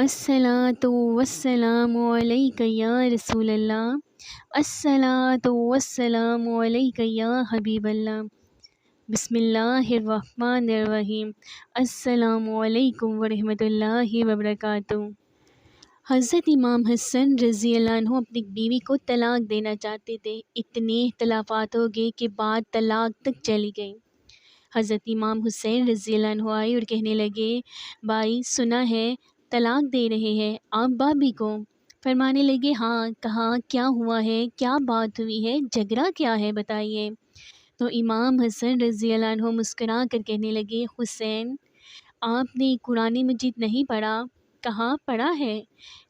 الصلاۃ والسلام علیک یا رسول اللہ، الصلاۃ والسلام علیک یا حبیب اللہ۔ بسم اللہ الرحمن الرحیم۔ السلام علیکم ورحمۃ اللہ وبرکاتہ۔ حضرت امام حسن رضی اللہ عنہ اپنی بیوی کو طلاق دینا چاہتے تھے، اتنے اختلافات ہو گئے کہ بات طلاق تک چلی گئی۔ حضرت امام حسین رضی اللہ عنہ آئے اور کہنے لگے، بھائی سنا ہے طلاق دے رہے ہیں آپ بھابھی کو؟ فرمانے لگے ہاں۔ کہا کیا ہوا ہے، کیا بات ہوئی ہے، جھگڑا کیا ہے بتائیے۔ تو امام حسن رضی اللہ عنہ مسکرا کر کہنے لگے، حسین آپ نے قرآن مجید نہیں پڑھا؟ کہا پڑھا ہے۔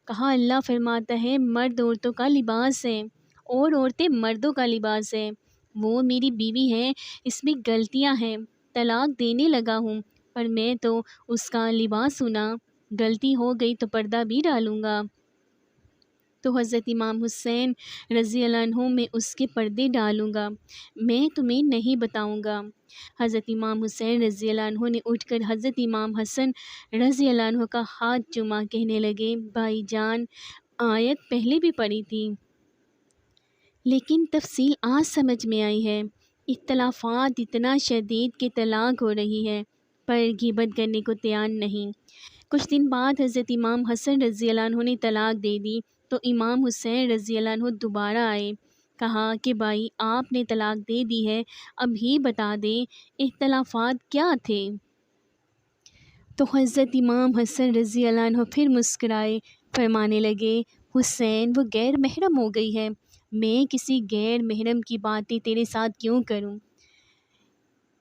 کہا اللہ فرماتا ہے مرد عورتوں کا لباس ہے اور عورتیں مردوں کا لباس ہے، وہ میری بیوی ہے، اس میں غلطیاں ہیں، طلاق دینے لگا ہوں، پر میں تو اس کا لباس ہوں نا، غلطی ہو گئی تو پردہ بھی ڈالوں گا۔ تو حضرت امام حسین رضی اللہ عنہ میں اس کے پردے ڈالوں گا، میں تمہیں نہیں بتاؤں گا۔ حضرت امام حسین رضی اللہ عنہ نے اٹھ کر حضرت امام حسن رضی اللہ عنہ کا ہاتھ چوما، کہنے لگے، بھائی جان آیت پہلے بھی پڑھی تھی لیکن تفصیل آج سمجھ میں آئی ہے، اختلافات اتنا شدید کہ طلاق ہو رہی ہے پر غیبت کرنے کو تیار نہیں۔ کچھ دن بعد حضرت امام حسن رضی اللہ عنہ نے طلاق دے دی تو امام حسین رضی اللہ عنہ دوبارہ آئے، کہا کہ بھائی آپ نے طلاق دے دی ہے، اب ہی بتا دیں اختلافات کیا تھے؟ تو حضرت امام حسن رضی اللہ عنہ پھر مسکرائے، فرمانے لگے، حسین وہ غیر محرم ہو گئی ہے، میں کسی غیر محرم کی باتیں تیرے ساتھ کیوں کروں؟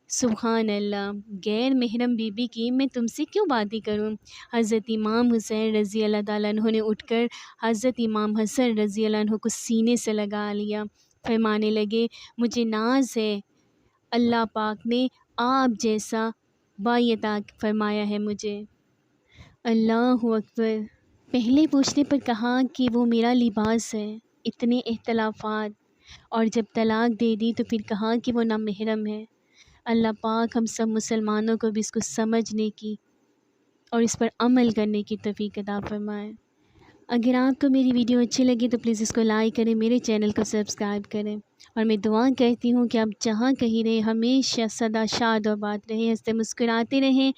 سبحان اللہ، غیر محرم بیوی کی میں تم سے کیوں باتیں کروں؟ حضرت امام حسین رضی اللہ تعالیٰ عنہ نے اٹھ کر حضرت امام حسن رضی اللہ عنہ کو سینے سے لگا لیا، فرمانے لگے، مجھے ناز ہے، اللہ پاک نے آپ جیسا بھائی عطا فرمایا ہے مجھے۔ اللہ اکبر۔ پہلے پوچھنے پر کہا کہ وہ میرا لباس ہے، اتنے اختلافات، اور جب طلاق دے دی تو پھر کہا کہ وہ نامحرم ہے۔ اللہ پاک ہم سب مسلمانوں کو بھی اس کو سمجھنے کی اور اس پر عمل کرنے کی توفیق عطا فرمائے۔ اگر آپ کو میری ویڈیو اچھی لگی تو پلیز اس کو لائک کریں، میرے چینل کو سبسکرائب کریں، اور میں دعا کرتی ہوں کہ آپ جہاں کہیں رہیں ہمیشہ سدا شاد و آباد رہیں، ہنستے مسکراتے رہیں۔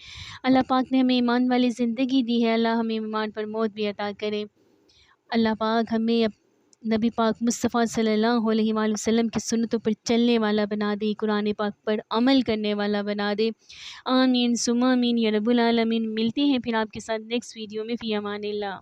اللہ پاک نے ہمیں ایمان والی زندگی دی ہے، اللہ ہمیں ایمان پر موت بھی عطا کرے۔ اللہ پاک ہمیں نبی پاک مصطفیٰ صلی اللہ علیہ وآلہ وسلم کی سنتوں پر چلنے والا بنا دے، قرآن پاک پر عمل کرنے والا بنا دے۔ آمین ثم آمین یا رب العالمین۔ ملتے ہیں پھر آپ کے ساتھ نیکسٹ ویڈیو میں، فی امان اللہ۔